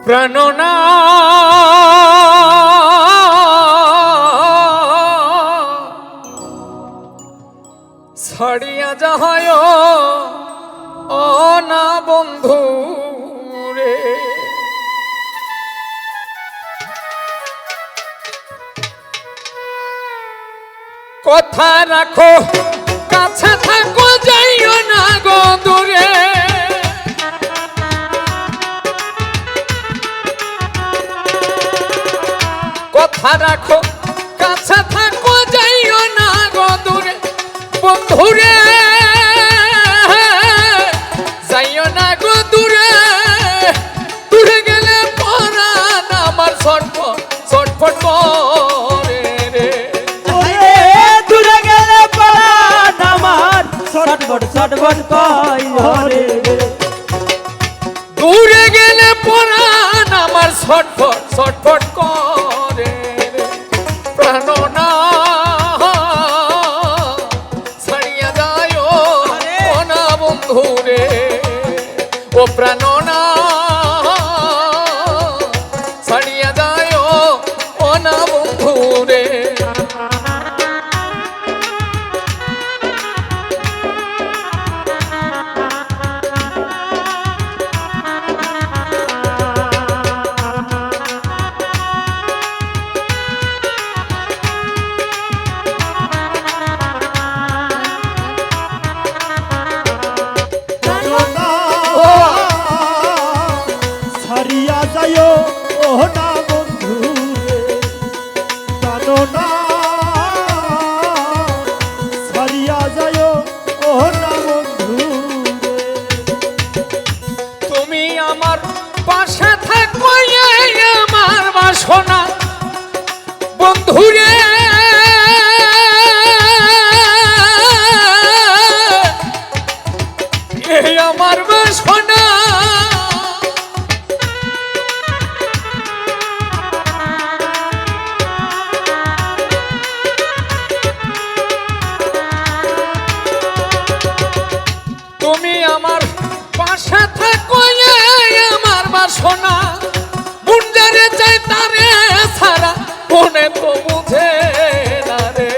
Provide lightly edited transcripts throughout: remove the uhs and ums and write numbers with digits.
প্রাণনা ছাড়িয়া যাহায় ও না বন্ধু রে, কথা রাখো কাছে থাকো যাইও না গো দূরে, কথা রাখো কাছে থাকো যাইও না গো দূরে বন্ধুরে, যাইও না গো দূরে, দূরে গেলে পরাণ আমার ছটফট ছটফট করে রে, দূরে গেলে পরাণ আমার ছটফট ছটফট করে, দূরে গেলে পরাণ আমার ছটফট ছটফট করে রে, প্রাণনা ছাড়িয়া যায় ও না বন্ধু রে, ও প্রাণনা ছাড়িয়া যায় ও না বন্ধু রে, ছাড়িয়া যায় ও না বন্ধু রে, প্রাণনা ছাড়িয়া যায় ও না বন্ধু রে, তুমি আমার পাশে থাকো আমার বাসনা বন্ধুরে, এই আমার বাসনা, তুমি আমার পাশে থাকো আমার বাসনা, মুন্ডারে চাই তারে ছাড়া মনে তো বুঝে না রে,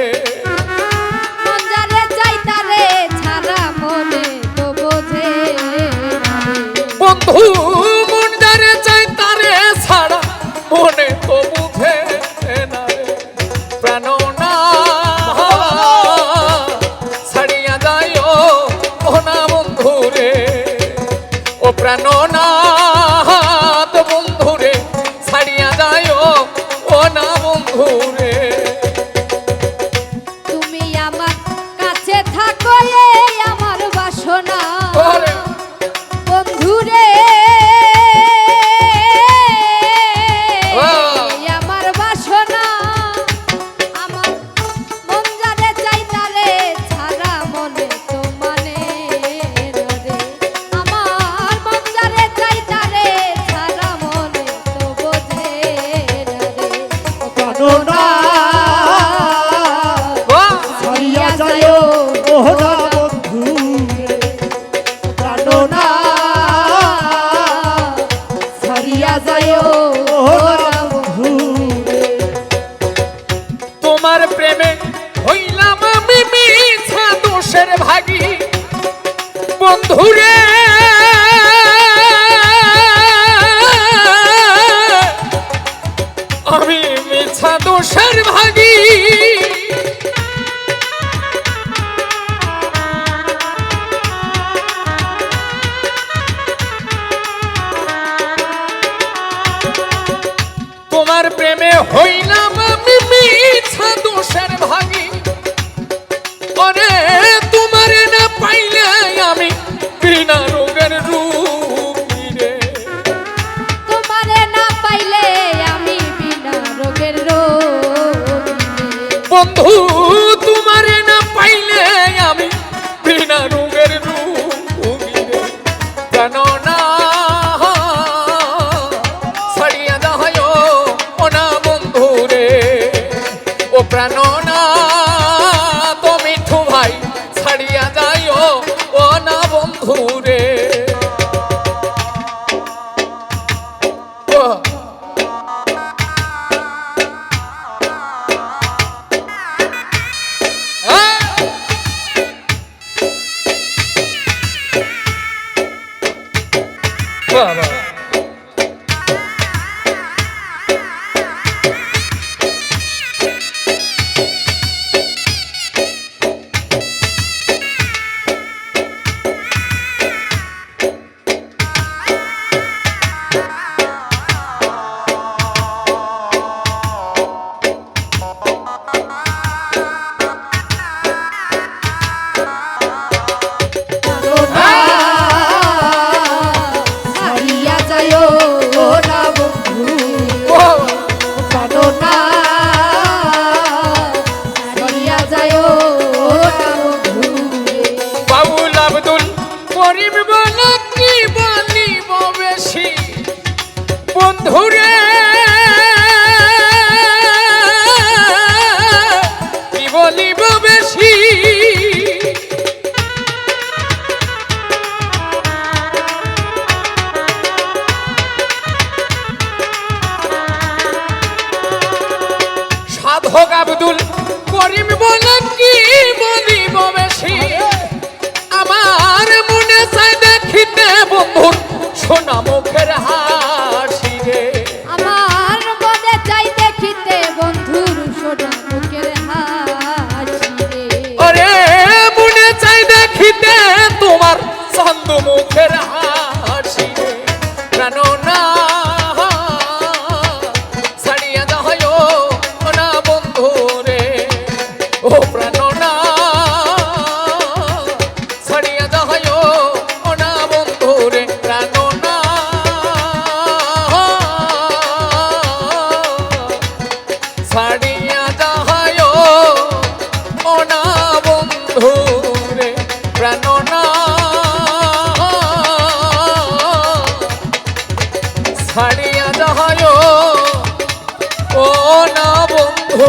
মঞ্জারে যাই তারে ছাড়া মনে তো বোঝে না রে। বন্ধু মুন্ডারে চাই তারে ছাড়া মনে তো বুঝে না রে, প্রাণনা ছাড়িয়া যায় ও না বন্ধু রে, ও প্রাণনা তো বন্ধু রে ছাড়িয়া যায় ও না বন্ধু রে, তুমি আমার কাছে থাকো আমার বাসনা ওরে বন্ধুরে, ও। আমার বাসনা, আমার মঞ্জারে চাই তারে ছাড়া মনে তো মানে না রে, আমার মঞ্জারে চাই তারে ছাড়া মনে তো বোঝে না রে, প্রাণনা ও। ছাড়িয়া যায় ও না বন্ধু রে, প্রাণনা ছাড়িয়া যায় ও না বন্ধু রে, তোমার প্রেমে হইলাম আমি মিছা দোষের ভাগী বন্ধুরে, আমি মিছা দোষের ভাগী, তোমার প্রেমে হইলাম আমি মিছা দোষের ভাগী, ওরে তোমারে না পাইলে আমি ঘৃণার বাবা ছাড়িয়া যায় না বন্ধু প্রাণ না ছাড়িয়া যায় না বন্ধু বাবুল আব্দুল করিম বলে কি বলিব বেশি বন্ধুরে কি বলিব বেশি সাধক আব্দুল করিম বলে কি বলিব বেশি আমার মনে চাই দেখিতে বন্ধুর সোনা মুখের হাসি রে আমার মনে চাই দেখিতে বন্ধুর সোনা মুখের হাসি রে আরে মনে চাই দেখিতে তোমার চান্দ মুখের হাসি রে প্রাণ না ছাড়িয়া যায় না বন্ধু রে ও প্রাণ না ছাড়িয়া যায় না বন্ধু রে প্রাণ না ছাড়িয়া যায় না বন্ধু রে প্রাণ না ছাড়িয়া যায় ও না বন্ধু